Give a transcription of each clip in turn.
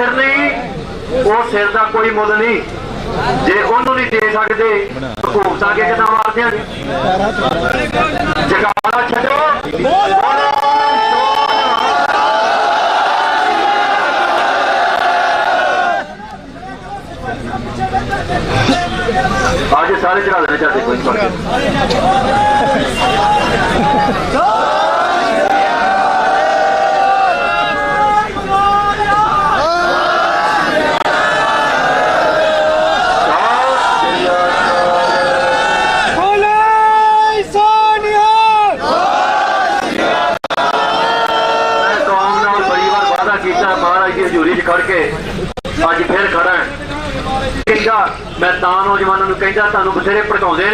सिर नहीं, वो सिर का कोई मुल नहीं। जे उन्होंने नहीं दे सकते भूखता के कितना मार देंगे। जगाड़ा छो आज सारे चढ़ा देने चाहते कोई अज फिर खड़ा कहता मैं नौजवानों को कहता तुहानू बथेरे भड़काउंदे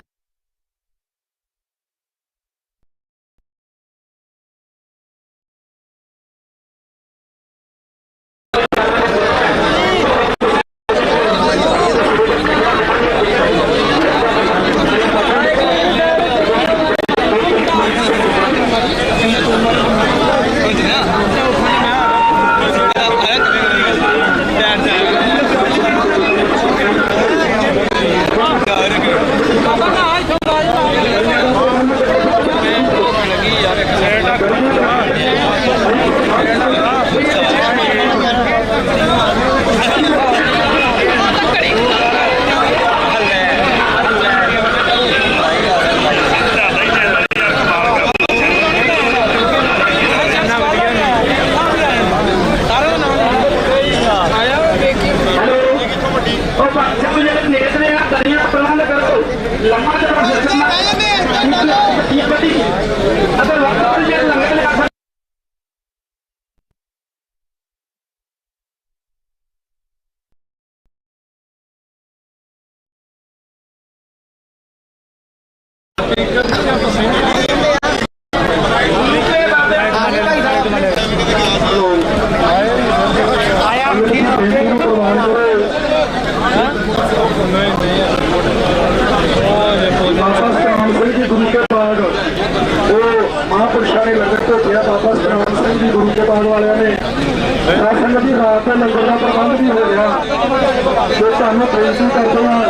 महापुरुषों ने लंगर तो किया। बाबा सतनाम सिंह जी गुरु के बाग वाले ने संगत की रात में लंगर का प्रबंध भी हो गया। तो सानू बेनती करते हैं,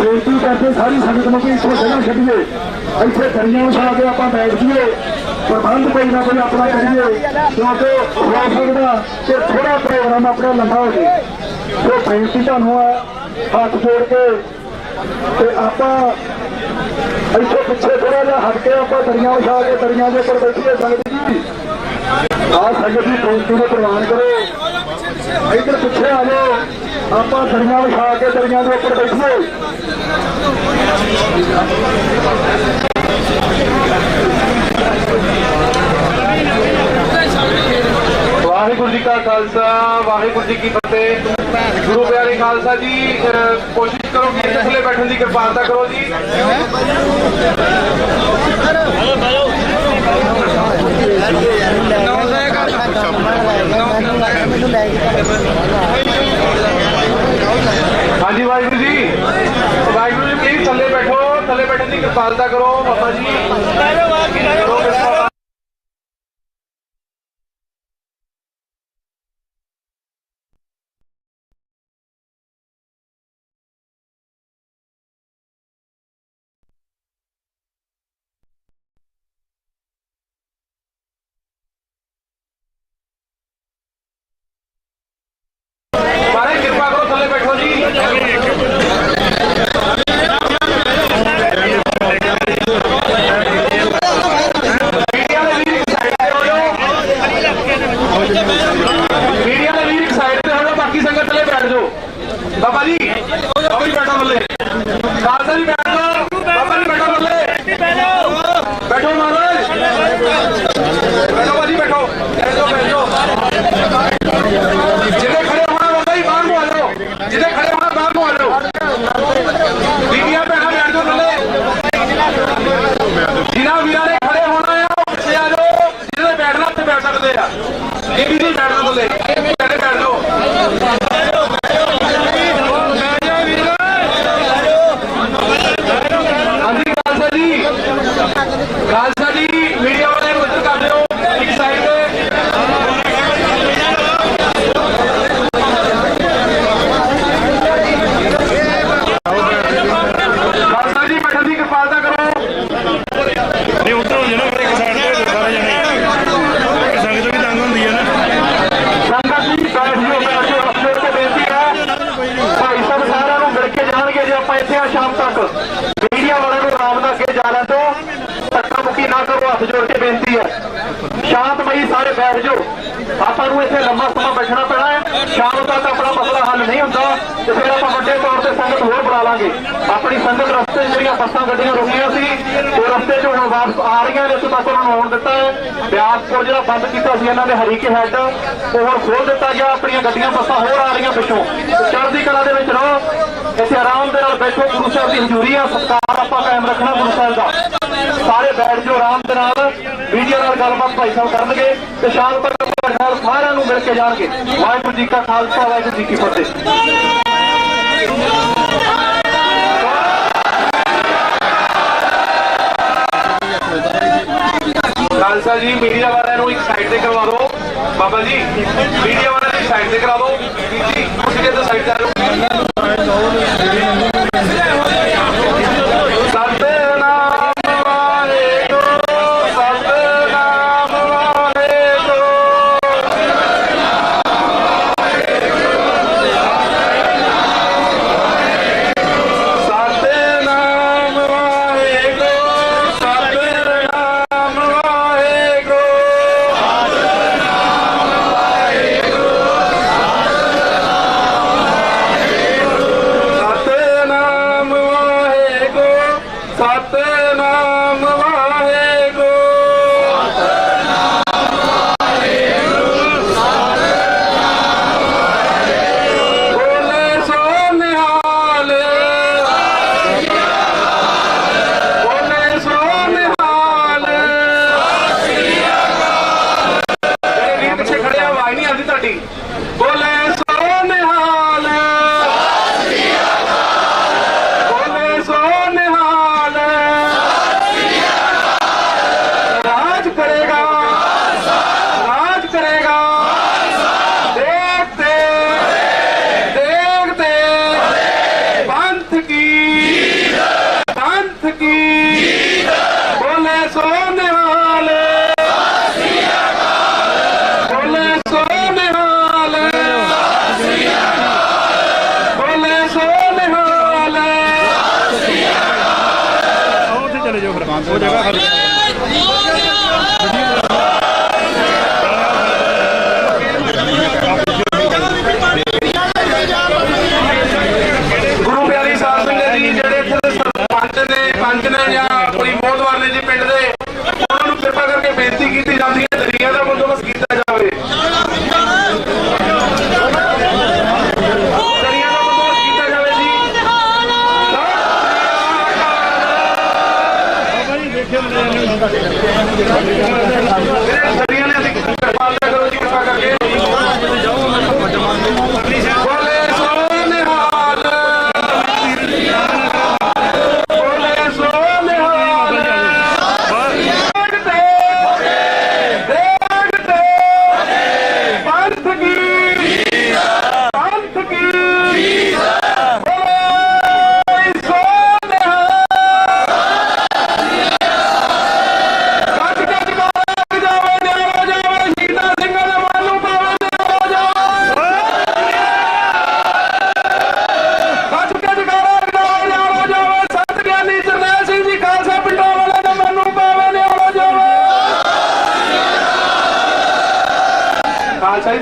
बेनती करते सारी संगत को इस वे ना छड़िए, इतने दरिया उछा के आप बैठ जाइए, प्रबंध कोई ना कोई अपना करिए, क्योंकि हो सकता कि थोड़ा प्रोग्राम अपना लंबा हो जाए। तो बेनती तुहानू हाथ जोड़ के आप इतने पिछे थोड़ा जहा हट के आप दरिया उछा के दरिया के उपर बैठिए। संगत जी आ संगत जी बेनती को प्रवान करो, इधर पिछे आ जाओ, आप दरिया उछा के दरिया के उपर बैठिए। वाहिगुरू जी का खालसा, वाहिगुरू जी की फतेह। गुरु प्यारे खालसा जी कोशिश करो कि थले बैठने की कृपालता करो जी। हाँ जी वाहिगुरू जी, वाहिगुरू जी प्लीज थले बैठो, थले बैठने की कृपालता करो बाबा जी। कृपा करो थले बैठो जी। बाबा जी बाबा जी बैठो बल्ले, खालसा जी बैठो, बाबा जी बैठो बल्ले, बैठो महाराज, बैठो बाजी बैठो, बैठो बैठो। जिन्हें खड़े होना बाबा जी बाहर को आ जाओ, जिन्हें खड़े होना बाहर को आ जाओ। दीदियां बैठा बैठ जाओ थले, जिन्हें वीरा ने खड़े होना है पीछे आ जाओ, जिन्हें बैठना उत्थे बैठ सकते हैं। ये भी नहीं बैठना थले, बैठ जाओ। खालसा जी मीडिया वाले उधर कर दो, एक साइड पे। हथ जोड़ के बेनती है, शांतमई सारे बैठ जाओ। आपू इतने लंबा समा बैठना पैना है, शाम तक अपना मसला हल नहीं होता तो फिर आप व्डे तौर पर संगत होर बुला लांगे। अपनी संगत रस्ते जो बसा गड्डियां रुकियां सी वो रस्ते चो हुण वापस आ रही हैं, इतों तक उन्होंने आउण दिता है। बियासपुर जो बंद किया इन्हों ने हरीके हैड वो हुण खोल दिता गया, अपन गड्डियां बसा होर आ रही पिछों। चढ़दी कला दे विच रहो, इत्थे आराम दे नाल बैठो, गुरु साहब की हजूरी है, सत्कार आपां कायम रखना गुरु साहब का। सारे बैठ जाओ आराम दे नाल, वीडियो नाल गलबात भाई साहब करनगे ते शाम तक सारिਆਂ ਨੂੰ मिल के जाणगे। वाहिगुरू जी का खालसा, वाहिगुरू जी की फतेह। खालसा जी मीडिया वाले एक साइड से करवा दो, बाबा जी मीडिया वाले एक साइड से करा दो जी, कुछ के तो साइड से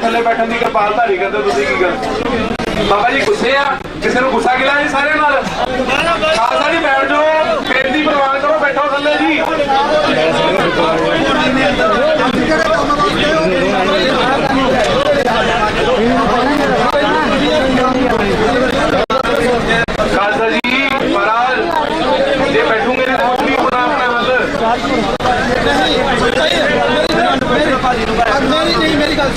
थले बैठन की कृपालता नहीं करते तुसीं की गल बाबा जी गुस्से आ किसी को गुस्सा गिला जी सारे नाल खालसा जी बैठ जाओ बेनती प्रवान करो बैठो थले जी खालसा जी महाराज जे बैठूंगे तो कुछ नहीं होना अपना मेरी गल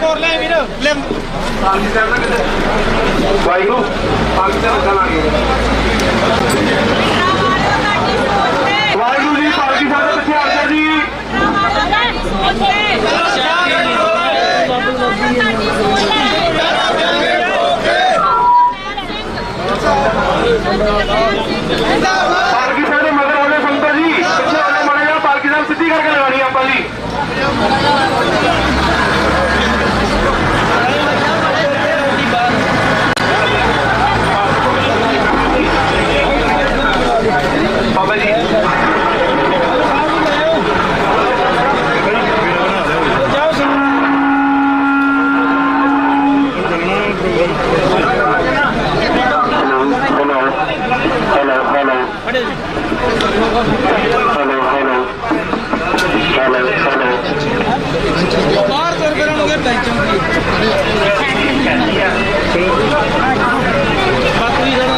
ਹੋਰ ਲੈ ਵੀਰ ਲੈ ਵਾਹਿਗੁਰੂ ਪਾਕਿਸਤਾਨ ਕਰਾਂਗੇ ਵਾਹਿਗੁਰੂ ਜੀ ਪਾਲਕੀ ਸਾਹਿਬ ਦੇ ਪਿੱਛੇ ਆ ਜਾਓ ਜੀ ਪਾਲਕੀ ਸਾਹਿਬ ਦੇ ਮਗਰ ਆਉਣੇ ਸੰਗਤ ਜੀ ਪਿੱਛੇ ਆਉਣੇ ਮਾੜੇ ਜਿਹਾ ਪਾਲਕੀ ਸਾਹਿਬ ਸਿੱਧੀ ਕਰਕੇ ਲਗਾਣੀ ਆਪਾਂ ਜੀ ਬਾਬਾ ਜੀ ਬਾਹਰ ਤੁਰ ਫਿਰਨਗੇ ਟੈਨਸ਼ਨ ਦੀ ਬਾਕੀ ਜਣਾ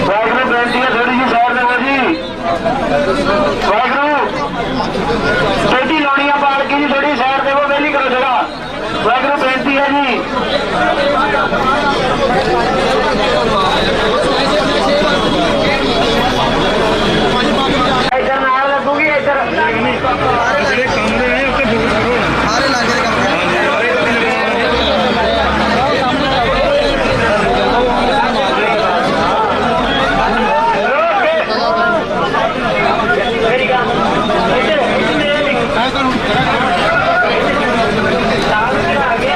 ਵਾਹਿਗੁਰੂ ਬੇਨਤੀ ਹੈ ਥੋੜੀ ਜਿਹੀ ਸਾਈਡ ਦੇਵੋ ਜੀ ਵਾਹਿਗੁਰੂ ਛੋਟੀ ਲਾਉਣੀਆਂ ਪਾਲਕੀ ਜੀ ਥੋੜੀ ਸਾਈਡ ਦੇਵੋ ਵੇਲੀ ਕਰੋ ਜਗ੍ਹਾ ਵਾਹਿਗੁਰੂ ਬੇਨਤੀ ਹੈ ਜੀ ਇੱਧਰ ਨਾਲ ਲੱਗੂਗੀ ਇੱਧਰ ਜਿਹੜੇ ਕੰਮ ਦੇ ਨੇ ਉੱਤੇ ਫੋਕਸ ਕਰੋ ਸਾਰੇ ਲਾਗੇ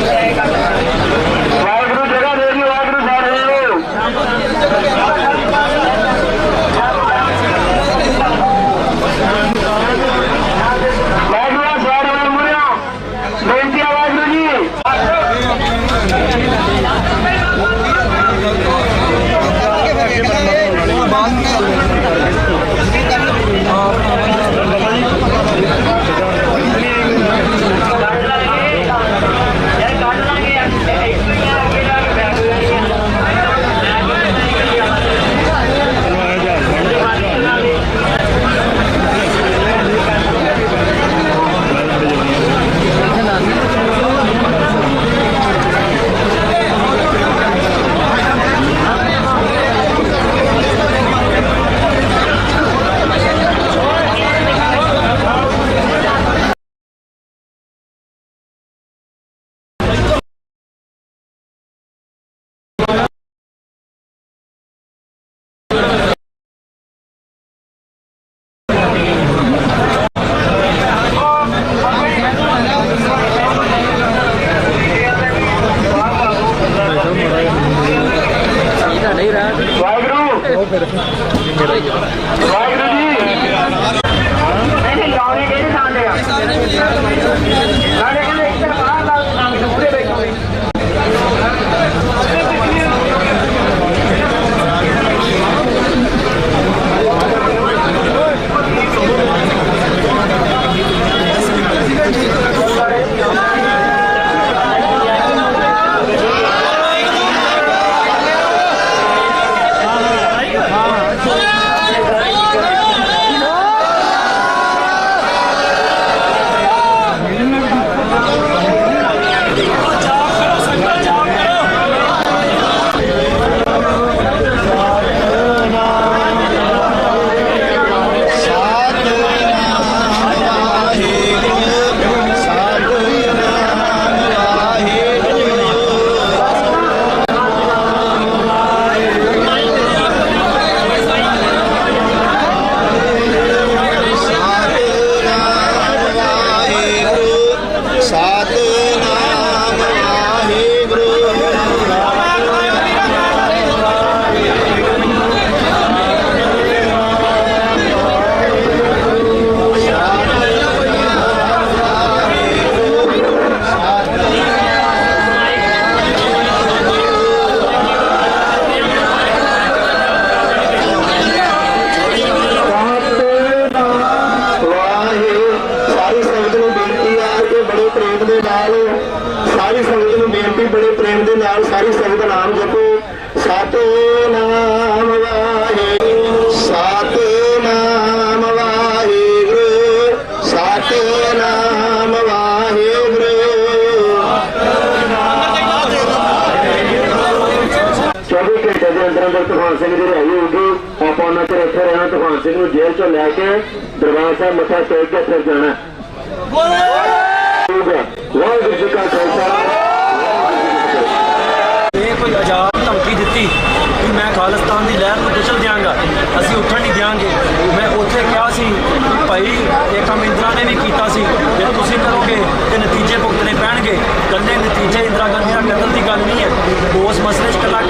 ਦੇ ਕੰਮ ਵਾਹਿਗੁਰੂ ਜਗ੍ਹਾ ਦੇ ਜੀ ਵਾਹਿਗੁਰੂ ਸਾਈਡ ਦੇਵੋ ਵਾਹਿਗੁਰੂ ਸਾਈਡ ਵੱਲ ਮੁੜਿਓ ਬੇਨਤੀ ਹੈ ਵਾਹਿਗੁਰੂ ਜੀ ਵਾਹਿਗੁਰੂ ਵਾਹਿਗੁਰੂ ਜੀ ਨਹੀਂ ਲਾਉਣੇ ਕਿਹੜੇ ਥਾਂ ਤੇ ਆ ਸਾਡੇ ਕਹਿੰਦੇ ਇੱਧਰ ਬਾਹਰ ਲਾ ਪੂਰੇ ਬੈਠੋਗੇ ਸਾਰੀ ਸੰਗਤ ਨਾਮ ਜਪੋ ਸਤਿਨਾਮ ਵਾਹਿਗੁਰੂ ਸਤਿ ਅੰਦਰ ਅੰਦਰ ਤੂਫਾਨ ਸਿੰਘ ਦੀ ਰਿਹਾਈ ਹੋਊਗੀ। ਆਪਾਂ ਉਹਨਾਂ ਚਿਰ ਇੱਥੇ ਰਹਿਣਾ, ਤੂਫਾਨ ਸਿੰਘ ਨੂੰ ਜੇਲ੍ਹ ਚੋਂ ਲੈ ਕੇ ਦਰਬਾਰ ਸਾਹਿਬ ਮੱਥਾ ਟੇਕ ਕੇ ਫਿਰ ਜਾਣਾ। ਵਾਹਿਗੁਰੂ ਜੀ ਕਾ ਖਾਲਸਾ। ਇਹ ਕੋਈ ਆਜ਼ਾਦ ਧਮਕੀ ਦਿੱਤੀ ਕਿ ਮੈਂ ਖਾਲਿਸਤਾਨ ਦੀ ਲਹਿਰ ਨੂੰ ਕੁਚਲ ਦਿਆਂਗਾ, ਅਸੀਂ ਉੱਠਣ ਨਹੀਂ ਦਿਆਂਗੇ। ਮੈਂ ਉੱਥੇ ਕਿਹਾ ਸੀ ਕਿ ਭਾਈ ਇਹ ਕੰਮ ਇੰਦਰਾ ਨੇ ਵੀ ਕੀਤਾ ਸੀ, ਜੇ ਤੁਸੀਂ ਕਰੋਗੇ ਤੇ ਨਤੀਜੇ ਭੁਗਤਣੇ ਪੈਣਗੇ। ਕੱਲੇ ਨਤੀਜੇ ਇੰਦਰਾ ਗਾਂਧੀ ਦਾ ਕਤਲ ਦੀ ਗੱਲ ਨਹੀਂ ਹੈ, ਉਸ ਮਸਲੇ 'ਚ ਇਕੱਲਾ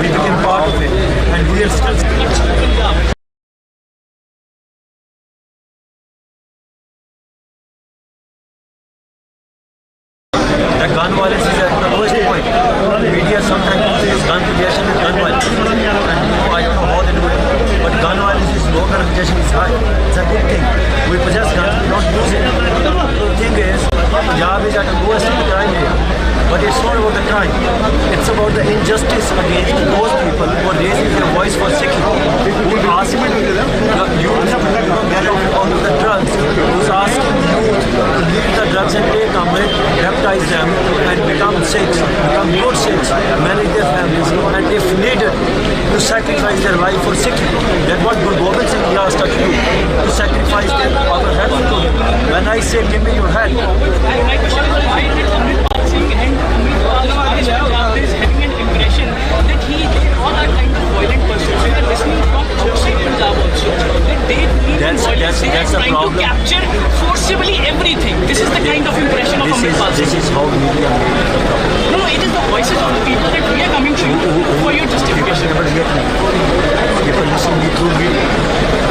we became part of it, and we are still. The gun violence is at the lowest point. Media sometimes says gun possession is gun violence. And I don't know how they do it. But gun violence is low, gun possession is high. It's a good thing. We possess guns, we don't use it. The thing is, Punjab is at the lowest crime rate. But it's not about the crime. It's about the injustice against those people who are raising their voice for Sikhi, who are asking the youth to get off of the drugs, who's asking youth to leave the drugs and take Amrit, baptize them and become Sikhs, become good Sikhs, manage their families, and if needed, to sacrifice their life for Sikhi. That's what Guru Gobind Singh asked us to do, to sacrifice our health to him. When I say give me your head, And my question is, why did Amritpal Singh and Amritpal Punjab is having an impression that they all are kind of violent persons? We are listening from outside Punjab also that they believe in violence. They are that's the trying to problem. capture forcibly everything. This is the kind of impression of Amritpal this Singh. is how media No, it is the voices of the people that we are coming to you for your justification. never get me. People listen me through media.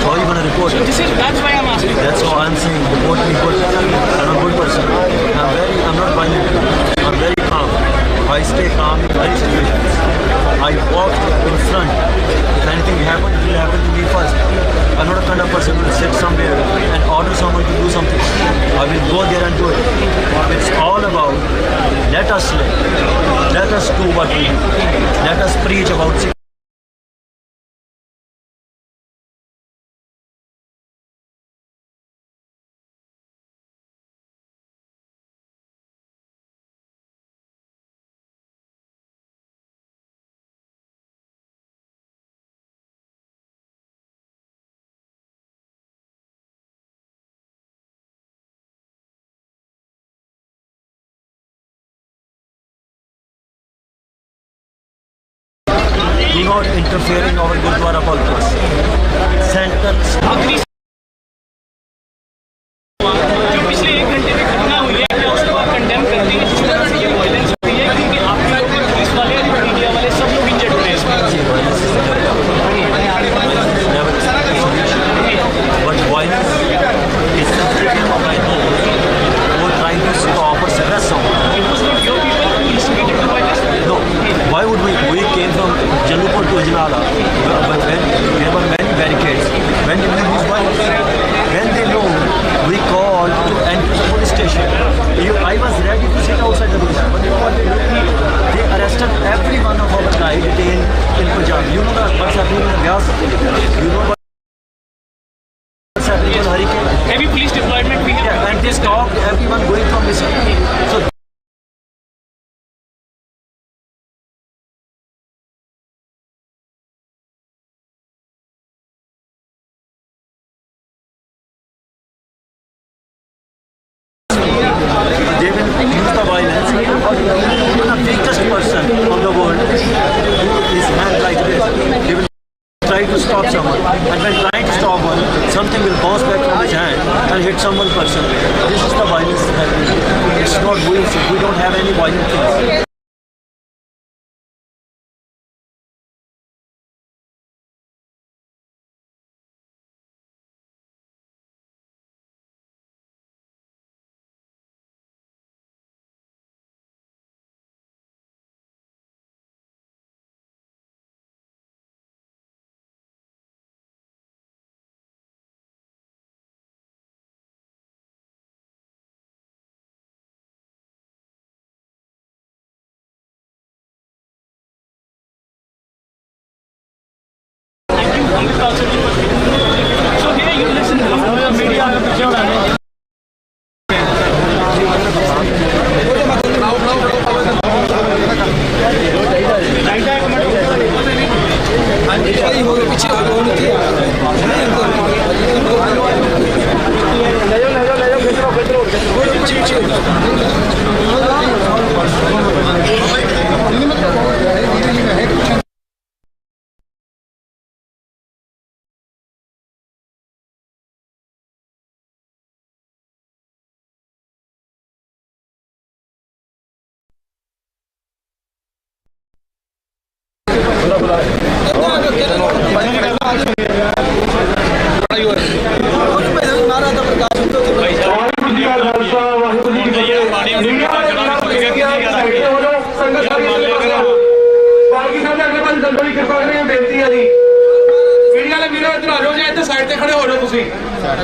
How are you going to report it? That's why I'm asking. That's how I'm saying. Report me good. I'm a good person. I'm not violent. I'm very calm. I stay calm in any situations. I walk in front. If anything happens, it will happen to me first. I'm not a kind of person who will sit somewhere and order someone to do something. I will go there and do it. It's all about let us live. Let us do what we do. Let us preach about Sikh. Do not interfere in our Gurdwara politics. Center. आखिरी जो पिछले 1 घंटे में घटना हुई है क्या उसको आप कंडेम करते हैं जिस तरह से ये वायलेंस हुई है क्योंकि आप लोग पुलिस वाले मीडिया वाले सब लोग इंजर्ड हुए हैं इसमें But violence is something I know. Who are trying to stop or suppress someone. it was not your people who instigated the violence. No. Why would we? We came from Jalupur to Ajnala. But when there were many barricades, when did we use violence? When they know, we called to enter the police station. I was ready to sit outside the police station, but you know what they did? They arrested every one of our guys detained in Punjab. You know what's happening in Vyas? You know what's happening in Hurricane? Heavy police deployment we have. Yeah, and they stopped everyone going from this. So they will use the violence. Even the weakest person of the world is hand like this. They will try to stop someone, and when trying to stop one, something will bounce back from his hand and hit someone person. This is the violence happening. It's not doing so. We don't have any violent things. Amritpal Singh. So here you listen to media.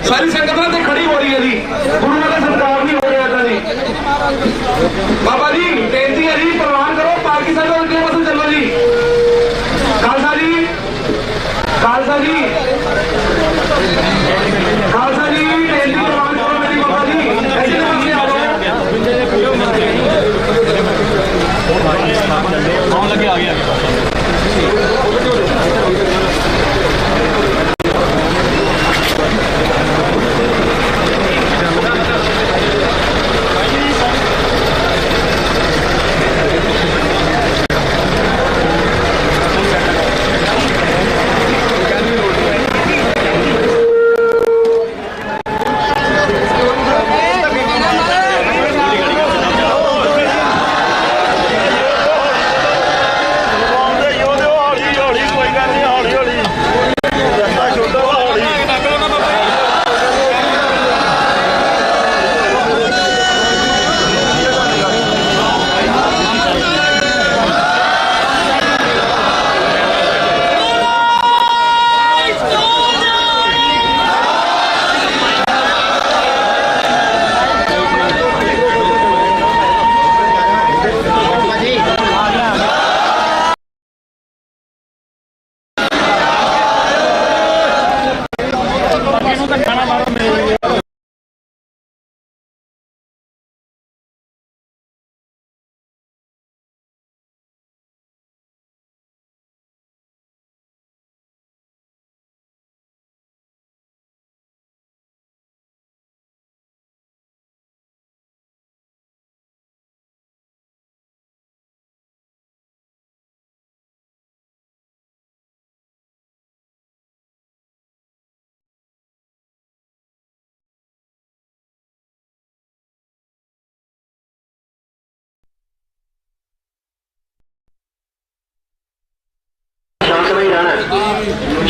सारी संगत ने खड़ी हो रही है जी गुरु वाला सरकार नहीं हो रहा था जी बाबा जी बेनती है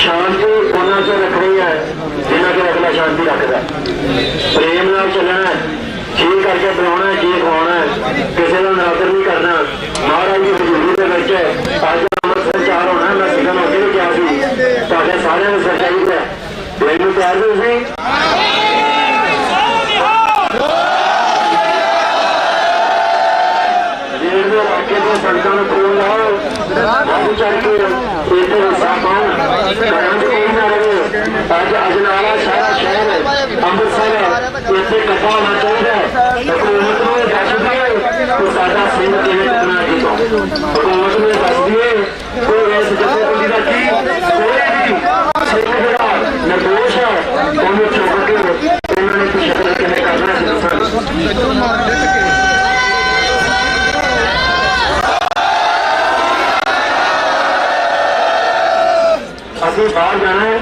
ਸ਼ਾਂਤੀ ਉਹਨਾਂ ਚ ਰੱਖਣੀ ਹੈ ਜਿੰਨਾ ਕਿ ਅਗਲਾ ਸ਼ਾਂਤੀ ਰੱਖਦਾ। ਪ੍ਰੇਮ ਨਾਲ ਚੱਲਣਾ, ਜੀ ਕਰਕੇ ਬੁਲਾਉਣਾ, ਜੀ ਖਵਾਉਣਾ, ਕਿਸੇ ਦਾ ਨਰਾਦਰ ਨਹੀਂ ਕਰਨਾ। ਮਹਾਰਾਜ ਦੀ ਹਜ਼ੂਰੀ ਦੇ ਵਿੱਚ ਅੱਜ ਅੰਮ੍ਰਿਤ ਸੰਚਾਰ ਹੋਣਾ। ਮੈਂ ਸਿੱਖਾਂ ਨੂੰ ਅੱਗੇ ਵੀ ਕਿਹਾ ਸੀ, ਤੁਹਾਡੇ ਸਾਰਿਆਂ ਨੂੰ ਸੱਚਾਈ ਹੈ। ਮੈਨੂੰ ਤਿਆਰ ਹੋ ਤੁਸੀਂ? ਜੇਲ੍ਹ ਦੇ ਇਲਾਕੇ ਦੇ ਸੰਗਤਾਂ ਨੂੰ ਫੋਨ ਲਾਓ, ਅੱਜ ਚੱਲ ਕੇ ਇੱਥੇ ਹਿੱਸਾ ਪਾਉਣ, ਘਰਾਂ 'ਚ ਕੋਈ ਨਾ ਰਹੇ। ਅੱਜ ਅਜਨਾਲਾ ਸਾਰਾ ਸ਼ਹਿਰ ਅੰਮ੍ਰਿਤਸਰ ਇੱਥੇ ਇਕੱਠਾ ਹੋਣਾ ਚਾਹੀਦਾ ਹੈ। ਹਕੂਮਤ ਨੂੰ ਇਹ ਦੱਸ ਦਈਏ ਕਿ ਸਾਡਾ ਸਿੰਘ ਕਿਵੇਂ ਟੁੱਟਣਾ ਅੱਗੇ ਤੋਂ। ਹਕੂਮਤ ਨੂੰ ਇਹ ਦੱਸ ਦਈਏ ਕੋਈ ਇਸ ਜਥੇਬੰਦੀ ਦਾ ਕੀ ਕੋਈ ਨਹੀਂ ਸਿੰਘ ਜਿਹੜਾ ਨਿਰਦੋਸ਼ ਹੈ ਉਹਨੂੰ ਚੁੱਕ ਕੇ ਉਹਨਾਂ ਨੇ ਕੁਛ ਸ਼ਕਲ ਕਿਵੇਂ ਕਰਨਾ ਸੀ ਦੱਸਣ। ਅਸੀਂ ਬਾਹਰ ਜਾਣਾ ਹੈ,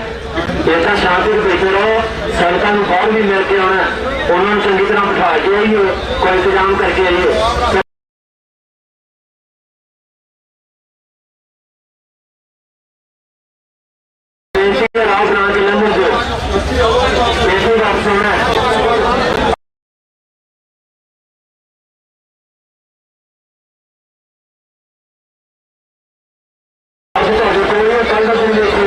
ਇੱਦਾਂ ਸ਼ਾਂਤੀ ਵਿੱਚ ਬੈਠੇ ਰਹੋ। ਸੰਗਤਾਂ ਨੂੰ ਬਾਹਰ ਵੀ ਮਿਲ ਕੇ ਆਉਣਾ, ਉਹਨਾਂ ਨੂੰ ਚੰਗੀ ਤਰ੍ਹਾਂ ਬਿਠਾ ਕੇ ਆਈਏ, ਕੋਈ ਇੰਤਜ਼ਾਮ ਕਰਕੇ ਆਈਏ। ਬੇਨਤੀ ਦਾ ਰਾਹ ਬਣਾ ਕੇ ਲੰਘਣ ਦਿਓ, ਬੇਨਤੀ ਦਾ ਅਫਸੋਸ ਹੈ। ਅੱਜ ਤੁਹਾਡੇ ਕੋਲ ਕੱਲ੍ਹ ਦਾ ਦਿਨ ਦੇਖੋ।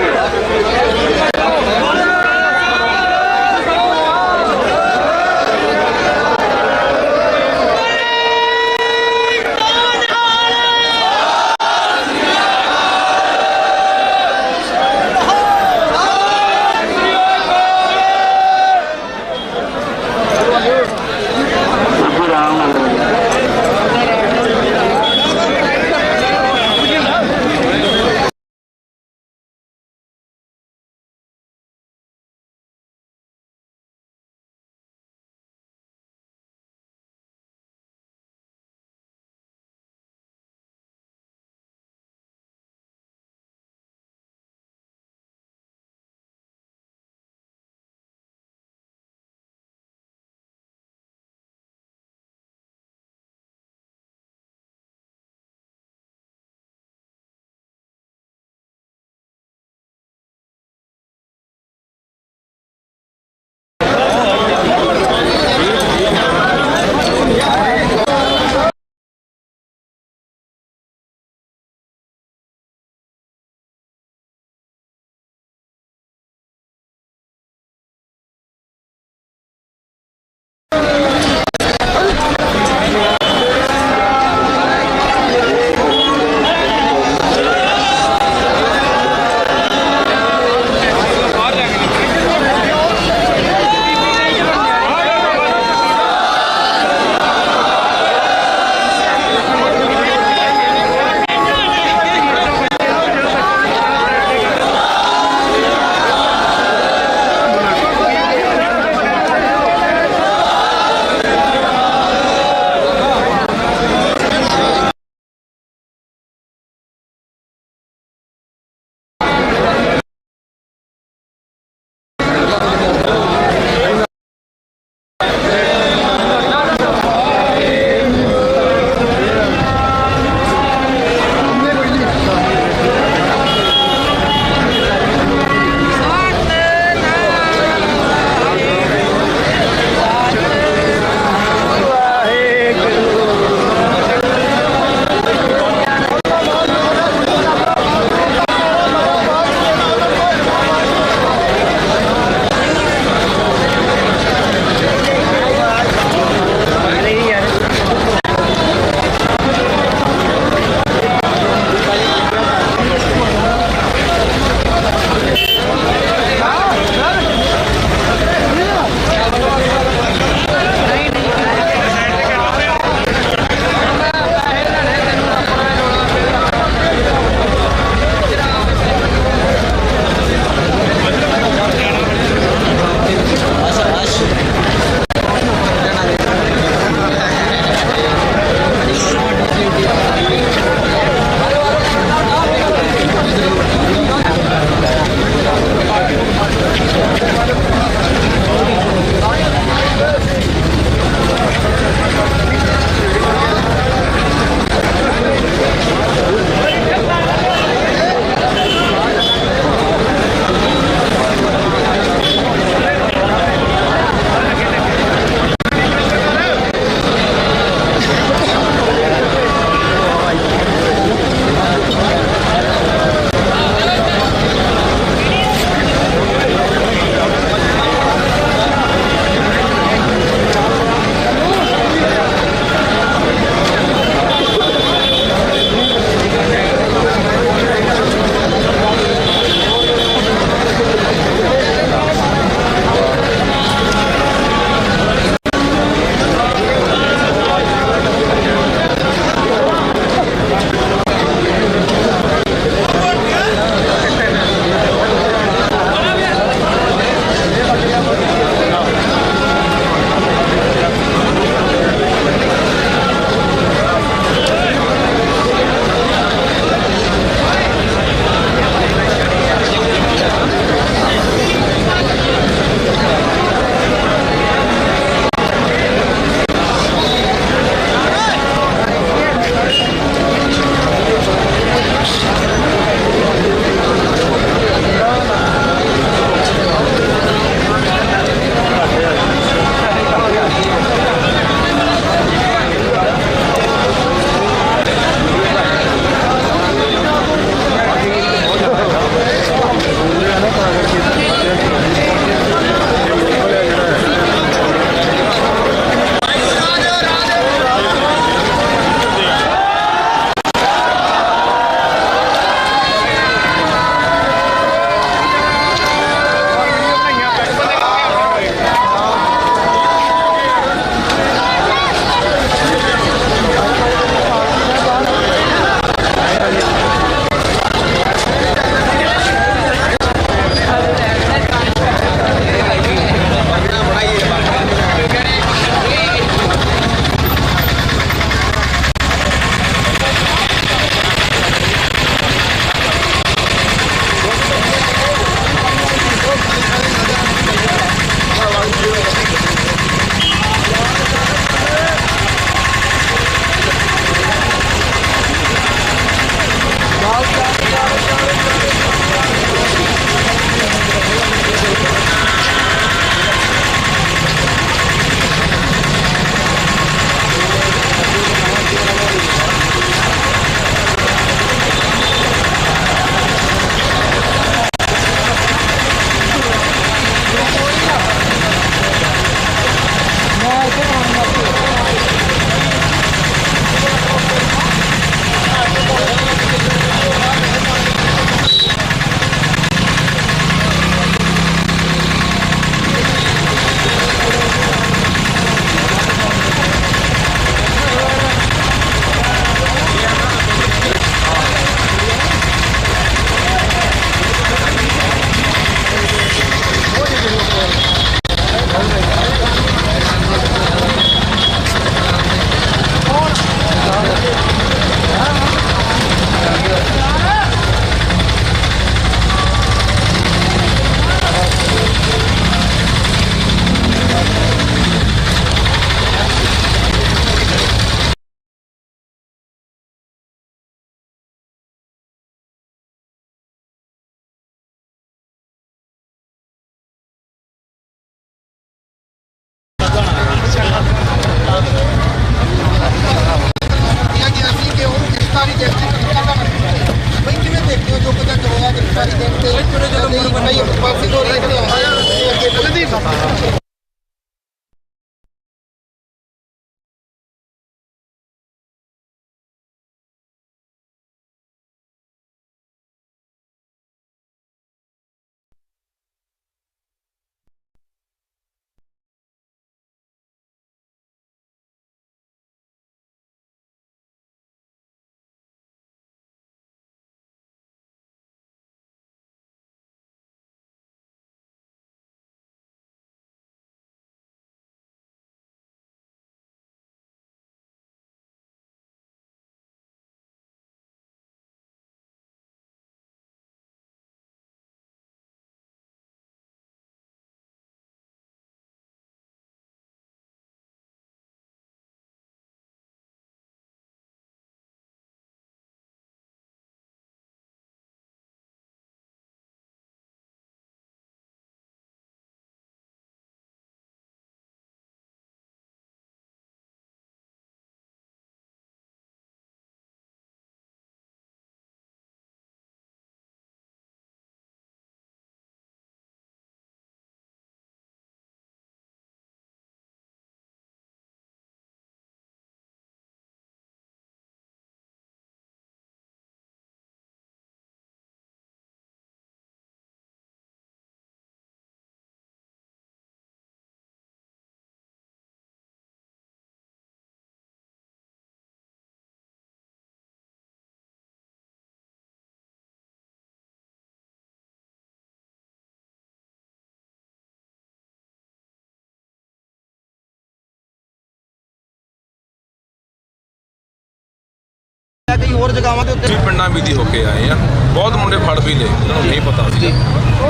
ਹੋਰ ਜਗ੍ਹਾਵਾਂ ਦੇ ਉੱਤੇ ਅਸੀਂ ਪਿੰਡਾਂ ਵੀ ਦੀ ਹੋ ਕੇ ਆਏ ਆ, ਬਹੁਤ ਮੁੰਡੇ ਫੜ ਵੀ ਲਏ, ਉਹਨਾਂ ਨੂੰ ਨਹੀਂ ਪਤਾ ਸੀ।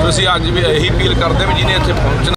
ਅਸੀਂ ਅੱਜ ਵੀ ਇਹੀ ਅਪੀਲ ਕਰਦੇ ਵੀ ਜਿਹਨੇ ਇੱਥੇ ਪਹੁੰਚਣਾ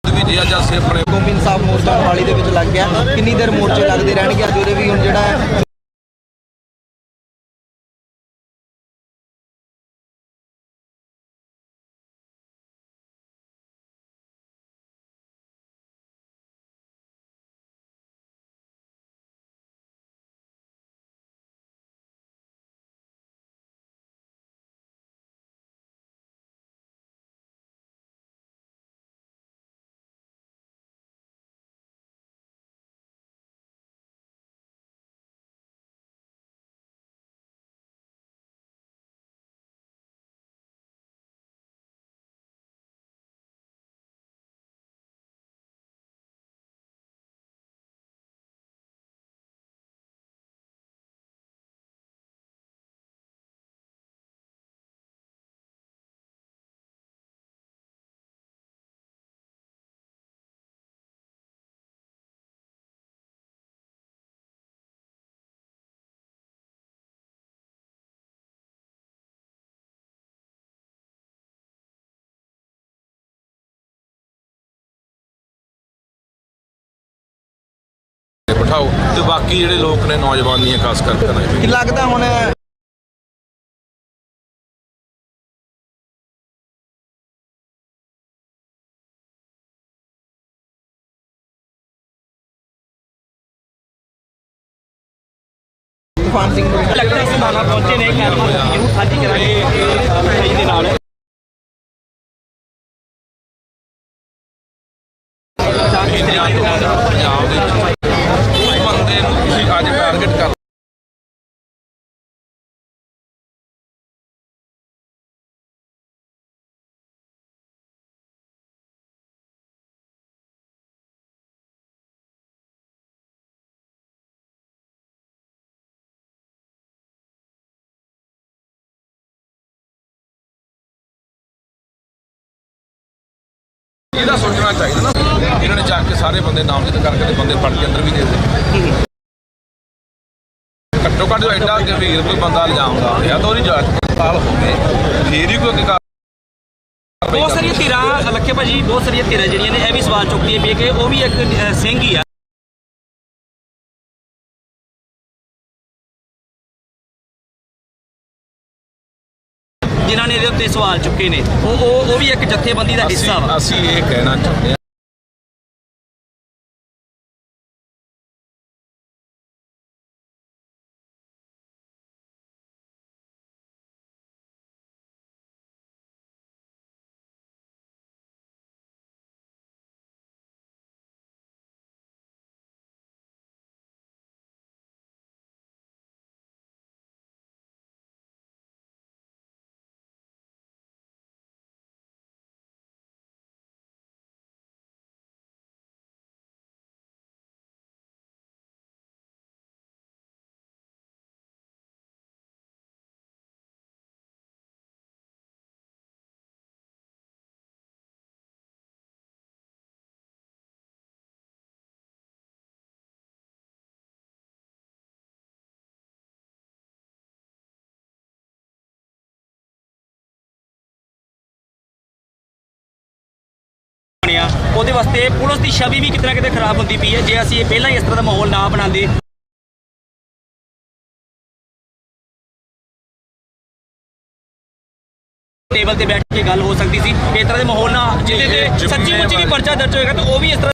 ਵੀ ਜੇ ਅੱਜ ਅਸੀਂ ਆਪਣੇ ਕੌਮੀ ਇਨਸਾਫ ਮੋਰਚਾ ਮੋਹਾਲੀ ਦੇ ਵਿੱਚ ਲੱਗ ਗਿਆ, ਕਿੰਨੀ ਦੇਰ ਮੋਰਚੇ ਲੱਗਦੇ ਰਹਿਣਗੇ? ਅੱਜ ਉਹਦੇ ਵੀ ਹੁਣ ਜਿਹੜਾ ਹੈ ਬਿਠਾਓ ਤੇ ਬਾਕੀ ਜਿਹੜੇ ਲੋਕ ਨੇ ਨੌਜਵਾਨੀਆਂ ਖਾਸ ਕਰਕੇ ਕੀ ਲੱਗਦਾ ਹੁਣ ਤੂਫਾਨ ਸਿੰਘ ਨੂੰ ਲੱਗਦਾ ਸਮਾਣਾ ਪਹੁੰਚੇ ਨੇ ਖੈਰ ਜ਼ਰੂਰ ਸਾਂਝੀ ਕਰਾਂਗੇ ਸਹੀ ਦੇ ਨਾਲ ਪੰਜਾਬ ਦੇ ਵਿੱਚ ਉਸ ਬੰਦੇ ਨੂੰ ਤੁਸੀਂ ਅੱਜ ਟਾਰਗੇਟ ਕਰ ਇਹਦਾ ਸੋਚਣਾ ਚਾਹੀਦਾ ਨਾ, ਇਹਨਾਂ ਨੇ ਜਾ ਕੇ ਸਾਰੇ ਬੰਦੇ ਨਾਮਜ਼ਦ ਕਰਕੇ ਤੇ ਬੰਦੇ ਫੜ ਕੇ ਅੰਦਰ ਵੀ ਦੇ ਦਿੱਤੇ। ਘੱਟੋ ਘੱਟ ਜੋ ਐਡਾ ਗੰਭੀਰ ਕੋਈ ਬੰਦਾ ਇਲਜ਼ਾਮਦਾ ਜਾਂ ਤਾਂ ਉਹਦੀ ਜਾਂਚ ਪੜਤਾਲ ਹੋਵੇ, ਫੇਰ ਹੀ ਕੋਈ ਬਹੁਤ ਸਾਰੀਆਂ ਧਿਰਾਂ ਲੱਖੇ ਭਾਜੀ, ਬਹੁਤ ਸਾਰੀਆਂ ਧਿਰਾਂ ਜਿਹੜੀਆਂ ਨੇ ਇਹ ਵੀ ਸਵਾਲ ਚੁੱਕਦੀਆਂ ਵੀ ਕਿ ਉਹ ਵੀ ਇੱਕ ਸਿੰਘ ਹੀ ਆ ਜਿਨ੍ਹਾਂ ਨੇ ਇਹਦੇ ਉੱਤੇ ਸਵਾਲ ਚੁੱਕੇ ਨੇ, ਉਹ ਵੀ ਇੱਕ ਜਥੇਬੰਦੀ ਦਾ ਹਿੱਸਾ ਵਾ। ਅਸੀਂ ਇਹ ਕਹਿਣਾ ਚਾਹੁੰਦੇ ਹਾਂ ਉਹਦੇ ਵਾਸਤੇ ਪੁਲਿਸ ਦੀ ਛਵੀ ਵੀ ਕਿਤੇ ਨਾ ਕਿਤੇ ਖਰਾਬ ਹੁੰਦੀ ਪਈ ਹੈ। ਜੇ ਅਸੀਂ ਇਹ ਪਹਿਲਾਂ ਹੀ ਇਸ ਤਰ੍ਹਾਂ ਦਾ ਮਾਹੌਲ ਨਾ ਬਣਾਉਂਦੇ ਟੇਬਲ ਤੇ ਬੈਠ ਕੇ ਗੱਲ ਹੋ ਸਕਦੀ ਸੀ। ਇਸ ਤਰ੍ਹਾਂ ਦੇ ਮਾਹੌਲ ਨਾਲ ਜਿਹਦੇ ਤੇ ਸੱਚੀ ਮੁੱਚੀ ਵੀ ਪਰਚਾ ਦਰਜ ਹੋਏਗਾ ਤਾਂ ਉਹ ਵੀ ਇਸ ਤਰ੍ਹਾਂ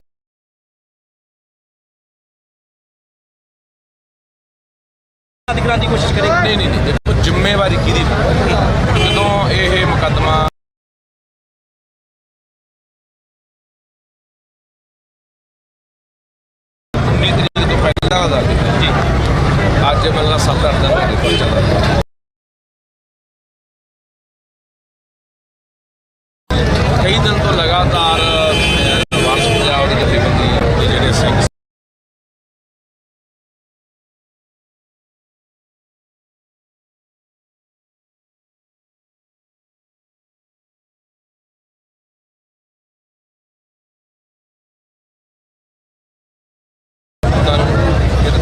ਕਰਾਉਣ ਦੀ ਕੋਸ਼ਿਸ਼ ਕਰੇਗਾ। ਨਹੀਂ ਦੇਖੋ ਜ਼ਿੰਮੇਵਾਰੀ ਕਿਹਦੀ ਜਦੋਂ ਇਹ ਮੁਕੱਦਮਾ ਤਰੀਕ ਤੋਂ ਪਹਿਲਾਂ ਦਾ ਜੀ ਅੱਜ ਮਤਲਬ 7-8 ਦਿਨ ਹੋ ਗਏ ਪਰਚਾ ਦਰਜ। ਕਈ ਦਿਨ ਤੋਂ ਲਗਾਤਾਰ ਵਾਰਸ ਪੰਜਾਬ ਦੀ ਜਥੇਬੰਦੀ ਦੇ ਜਿਹੜੇ ਸਿੰਘ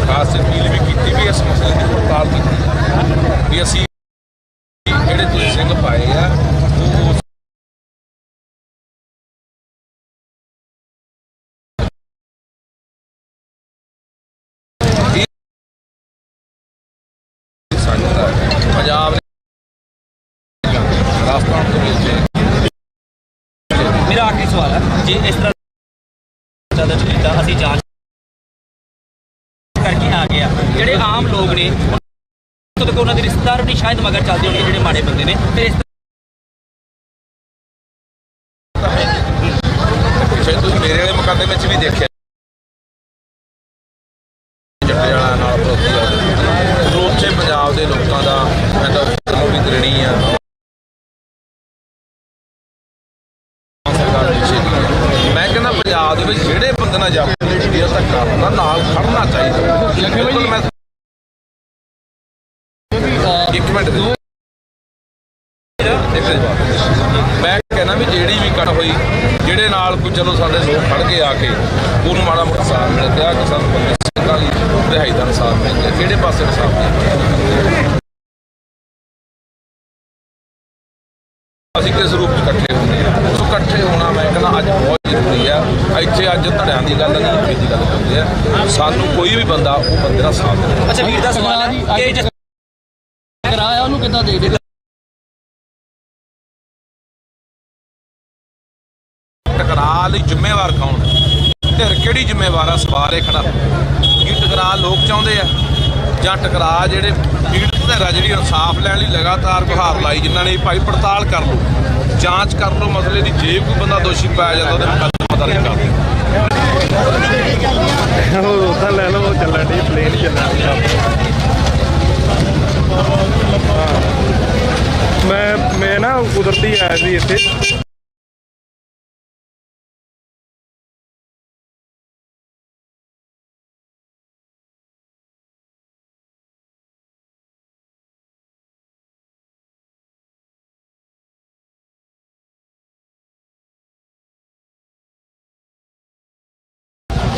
ਖਾਸ ਅਪੀਲ ਵੀ ਕੀਤੀ ਵੀ ਇਸ ਮਸਲੇ ਦੀ ਪੜਤਾਲ ਕੀਤੀ ਵੀ ਅਸੀਂ ਜਿਹੜੇ ਤੁਸੀਂ ਸਿੰਘ ਪਾਏ ਆ ਉਹ ਪੰਜਾਬ ਰਾਜਸਥਾਨ ਤੋਂ ਮੇਰਾ ਆਖਰੀ ਸਵਾਲ ਹੈ, ਜੇ ਇਸ ਤਰ੍ਹਾਂ ਦਰਜ ਕੀਤਾ ਅਸੀਂ ਜਾਂਚ ਕਰਕੇ ਆ ਗਿਆ, ਜਿਹੜੇ ਆਮ ਲੋਕ ਨੇ ਤੱਕ ਉਹਨਾਂ ਦੇ ਰਿਸ਼ਤੇਦਾਰ ਵੀ ਸ਼ਾਇਦ ਮਗਰ ਚੱਲਦੇ ਹੋਣਗੇ ਜਿਹੜੇ ਮਾੜੇ ਬੰਦੇ ਨੇ, ਫਿਰ ਇਸ ਸ਼ਾਇਦ ਤੁਸੀਂ ਮੇਰੇ ਵਾਲੇ ਮੁਕੱਦਮੇ ਵਿੱਚ ਵੀ ਦੇਖਿਆ ਜੱਟੇ ਵਾਲਾ ਨਾਲ ਉੱਥੇ ਪੰਜਾਬ ਦੇ ਲੋਕਾਂ ਦਾ ਮੈਂ ਤਾਂ ਵੀ ਦਰਣੀ ਆ ਮੈਂ ਕਹਿੰਦਾ ਪੰਜਾਬ ਦੇ ਵਿੱਚ ਜਿਹੜੇ ਬੰਦੇ ਨਾਲ ਜਾਪਦੇ ਇਹ ਧੱਕਾ ਹੁੰਦਾ ਨਾਲ ਖੜਨਾ ਚਾਹੀਦਾ। ਬਿਲਕੁਲ ਮੈਂ ਇੱਕ ਮਿੰਟ ਮੈਂ ਕਹਿੰਦਾ ਵੀ ਜਿਹੜੀ ਵੀ ਕੱਟ ਹੋਈ ਜਿਹੜੇ ਨਾਲ ਕੋਈ ਚਲੋ ਸਾਡੇ ਲੋਕ ਖੜ ਕੇ ਆ ਕੇ ਉਹਨੂੰ ਮਾੜਾ ਮੋਟਾ ਸਾਥ ਮਿਲ ਗਿਆ ਕਿ ਸਾਨੂੰ ਬੰਦੇ ਸਿੰਘਾਂ ਦੀ ਰਿਹਾਈ ਦਾ ਇਨਸਾਫ ਮਿਲ ਗਿਆ, ਕਿਹੜੇ ਪਾਸੇ ਇਨਸਾਫ ਮਿਲ ਅਸੀਂ ਕਿਸ ਰੂਪ 'ਚ ਇਕੱਠੇ ਹੁੰਦੇ ਹਾਂ। ਸੋ ਇਕੱਠੇ ਹੋਣਾ ਮੈਂ ਕਹਿੰਦਾ ਅੱਜ ਬਹੁਤ ਜ਼ਰੂਰੀ ਆ। ਇੱਥੇ ਅੱਜ ਧੜਿਆਂ ਦੀ ਗੱਲ ਨਹੀਂ ਦੀ ਗੱਲ ਕਰਦੇ ਆ, ਸਾਨੂੰ ਕੋਈ ਵੀ ਬੰਦਾ ਉਹ ਬੰਦੇ ਦਾ ਸਾਥ ਦੇ। ਅੱਛਾ ਵੀਰ ਦਾ ਸਵਾਲ ਹੈ ਕਿ ਜਿਸ ਕਰਾਇਆ ਉਹਨੂੰ ਕਿੱਦਾਂ ਦੇ ਦੇ ਟਕਰਾਅ ਲਈ ਜ਼ਿੰਮੇਵਾਰ ਕੌਣ ਹੈ? ਧਿਰ ਕਿਹੜੀ ਜ਼ਿੰਮੇਵਾਰ ਆ? ਸਵਾਲ ਇਹ ਖੜਾ ਕੀ ਟਕਰਾਅ ਲੋਕ ਚਾਹੁੰਦੇ ਆ ਜਾਂ ਟਕਰਾਅ ਜਿਹੜੇ ਪੀੜਤ ਧਿਰ ਆ ਜਿਹੜੀ ਇਨਸਾਫ ਲੈਣ ਲਈ ਲਗਾਤਾਰ ਗੁਹਾਰ ਲਾਈ ਜਿਨ੍ਹਾਂ ਨੇ ਭਾਈ ਪੜਤਾਲ ਕਰ ਲਓ, ਜਾਂਚ ਕਰ ਲਓ ਮਸਲੇ ਦੀ, ਜੇ ਕੋਈ ਬੰਦਾ ਦੋਸ਼ੀ ਪਾਇਆ ਜਾਂਦਾ ਉਹਦੇ ਮੁਕੱਦਮਾ ਦਰਜ ਕਰ ਦਿਓ। ਉਹ ਉੱਦਾਂ ਲੈ ਲਓ, ਚੱਲਣ ਦੀ ਪਲੇਨ ਚੱਲਣ ਮੈਂ ਨਾ ਕੁਦਰਤੀ ਆਇਆ ਸੀ ਇੱਥੇ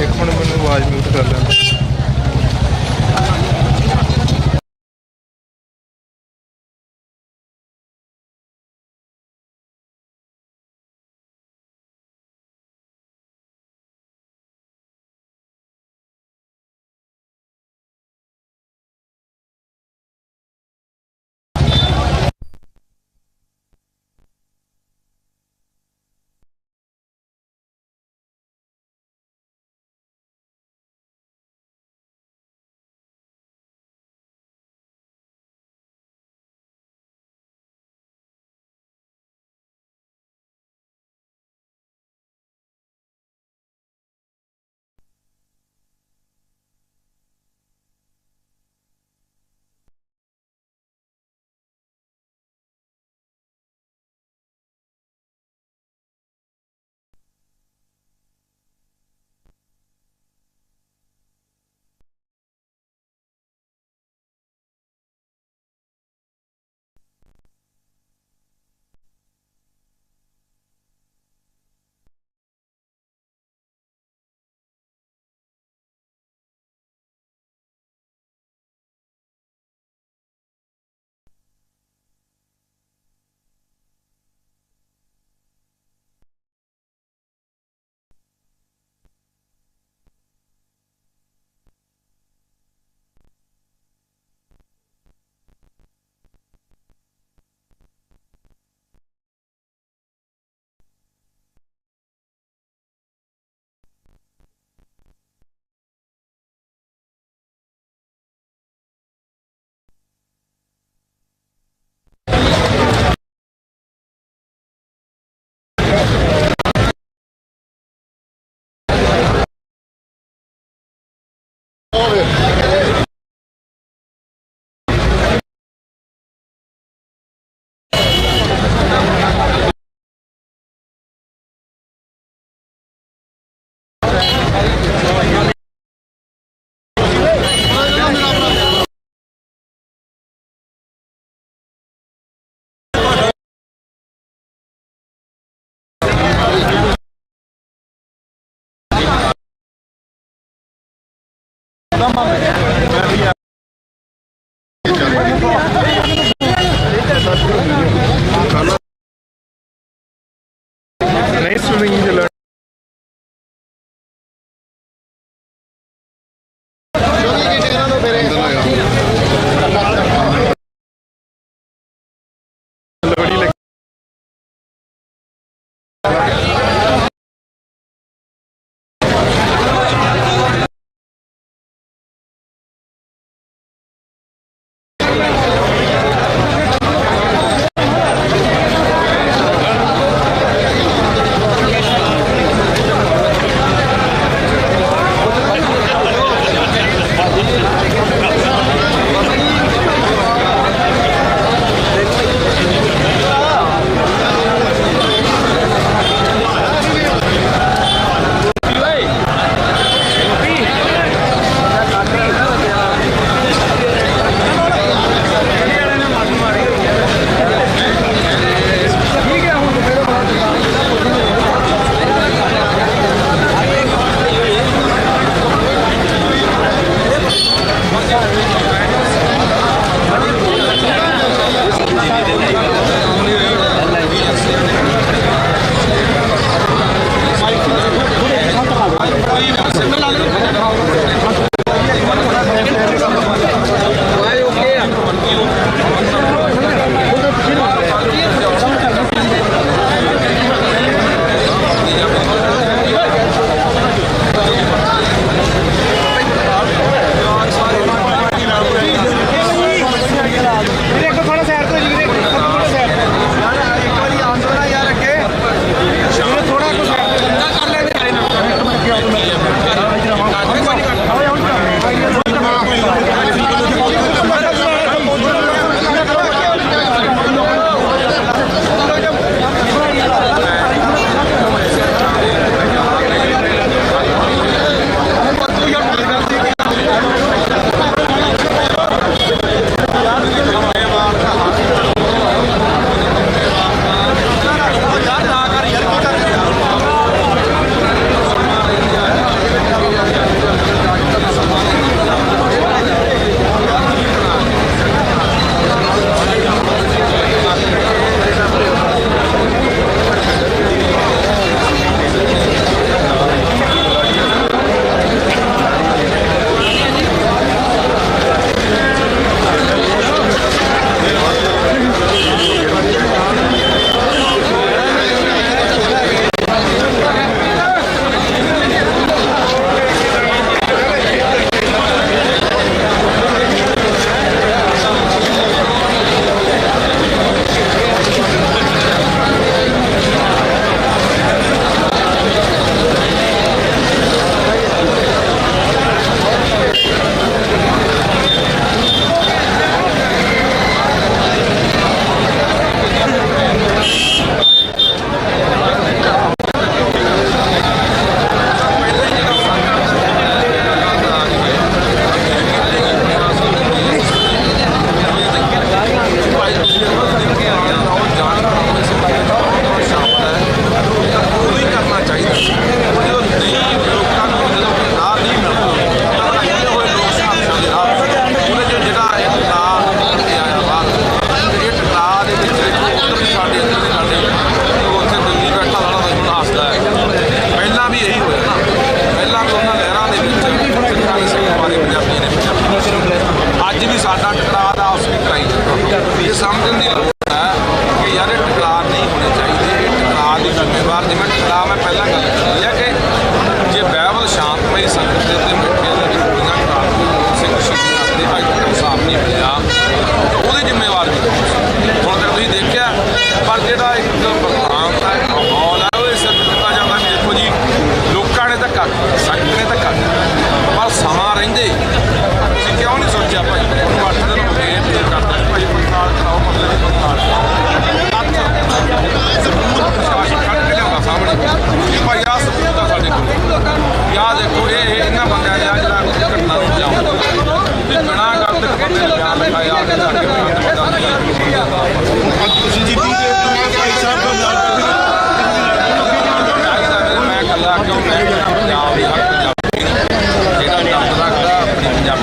ਇੱਕ ਮਿੰਟ ਮੈਨੂੰ ਆਵਾਜ਼ ਮਿਊਟ ਕਰ ਲੈਣਾ। ਨਹੀਂ ਸਵਿੰਗ ਚ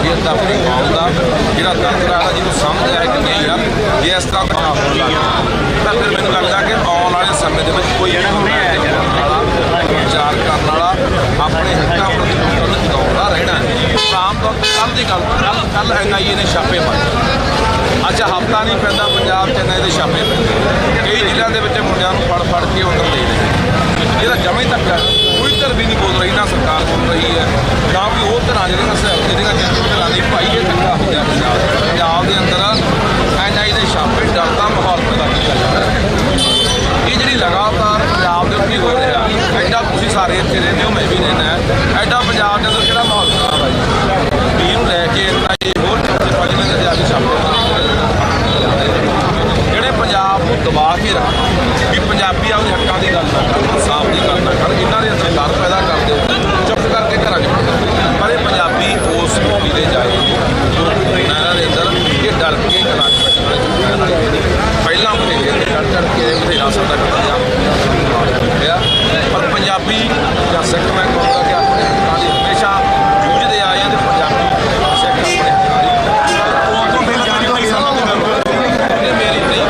ਫਿਰ ਤਾਂ ਆਪਣੀ ਕੌਮ ਦਾ ਜਿਹੜਾ ਤੰਤਰਾ ਹੈ ਜਿਹਨੂੰ ਸਮਝ ਆਇਆ ਕਿ ਨਹੀਂ ਯਾਰ ਜੇ ਇਸ ਤਰ੍ਹਾਂ ਦਾ ਹੋਣ ਲੱਗ ਤਾਂ ਫਿਰ ਮੈਨੂੰ ਲੱਗਦਾ ਕਿ ਆਉਣ ਵਾਲੇ ਸਮੇਂ ਦੇ ਵਿੱਚ ਕੋਈ ਵਿਚਾਰ ਕਰਨ ਵਾਲਾ ਆਪਣੇ ਹੱਕਾਂ ਪ੍ਰਤੀ ਚੁਕਾਉਂਦਾ ਰਹਿਣਾ ਆਮ ਤੌਰ ਤੇ ਕੱਲ੍ਹ ਦੀ ਗੱਲ ਕੱਲ੍ਹ NIA ਨੇ ਛਾਪੇ ਮਾਰੇ ਅੱਛਾ ਹਫ਼ਤਾ ਨਹੀਂ ਪੈਂਦਾ ਪੰਜਾਬ 'ਚ ਇਹਨਾਂ ਦੇ ਛਾਪੇ ਪੈਂਦੇ ਕਈ ਜ਼ਿਲ੍ਹਿਆਂ ਦੇ ਵਿੱਚ ਮੁੰਡਿਆਂ ਨੂੰ ਫੜ ਕੇ ਅੰਦਰ ਦੇ ਦਿੰਦੇ ਇਹਦਾ ਜਮਾਂ ਹੀ ਧੱਕਾ ਕੋਈ ਧਿਰ ਵੀ ਨਹੀਂ ਬੋਲ ਰਹੀ ਨਾ ਸਰਕਾਰ ਬੋਲ ਰਹੀ ਹੈ ਨਾ ਵੀ ਉਹ ਧਿਰਾਂ ਜਿਹੜੀਆਂ ਧਿਰਾਂ ਦੀ ਭਾਈ ਇਹ ਧੱਕਾ ਹੋ ਗਿਆ ਪੰਜਾਬ ਦੇ ਅੰਦਰ NIA ਦੇ ਛਾਪੇ ਡਰ ਦਾ ਮਾਹੌਲ ਪੈਦਾ ਕੀਤਾ ਜਾਂਦਾ ਇਹ ਜਿਹੜੀ ਲਗਾਤਾਰ ਪੰਜਾਬ ਦੇ ਉੱਤੇ ਹੋ ਰਿਹਾ ਐਡਾ ਤੁਸੀਂ ਸਾਰੇ ਇੱਥੇ ਰਹਿੰਦੇ ਹੋ ਮੈਂ ਵੀ ਰਹਿੰਦਾ ਐਡਾ ਪੰਜਾਬ ਦੇ ਅੰਦਰ ਕਿਹੜਾ ਮਾਹੌਲ ਖਰਾਬ ਹੈ ਵੀ ਇਹਨੂੰ ਲੈ ਕੇ ਹੋਰ ਪਾਰਲੀਮੈਂਟ ਦੇ ਆਗੇ ਛਾਪੇ ਜਿਹੜੇ ਪੰਜਾਬ ਨੂੰ ਦਬਾ ਕੇ ਰੱਖ ਵੀ ਪੰਜਾਬੀ ਆਪਣੇ ਹੱਕਾਂ ਦੀ ਗੱਲ ਨਾ ਕਰਨ ਸਾਫ ਦੀ ਗੱਲ ਨਾ ਕਰਨ ਇਹਨਾਂ ਦੇ ਅੰਦਰ ਡਰ ਪੈਦਾ ਕਰਦੇ ਚੁੱਪ ਕਰਕੇ ਘਰਾਂ 'ਚ ਪਰ ਇਹ ਪੰਜਾਬੀ ਉਸ ਮੌਕੇ ਦੇ ਜਾਏ ਇਹਨਾਂ ਦੇ ਅੰਦਰ ਇਹ ਡਰ ਕੇ ਘਰਾਂ 'ਚ ਪਹਿਲਾਂ ਬਥੇਰੇ ਚੜ ਕੇ ਬਥੇਰਾ ਸਾਡਾ ਕੀਤਾ ਪਰ ਪੰਜਾਬੀ ਜਾਂ ਸਿੱਖ ਮੈਂ ਕਹੂੰਗਾ ਕਿ ਆਪਣੇ ਹੱਕਾਂ ਦੀ ਹਮੇਸ਼ਾ ਜੂਝਦੇ ਆਏ ਆ ਤੇ ਪੰਜਾਬੀ ਸਿੱਖ ਆਪਣੇ ਹੱਕਾਂ ਦੀ ਮੇਰੀ ਨਹੀਂ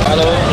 हेलो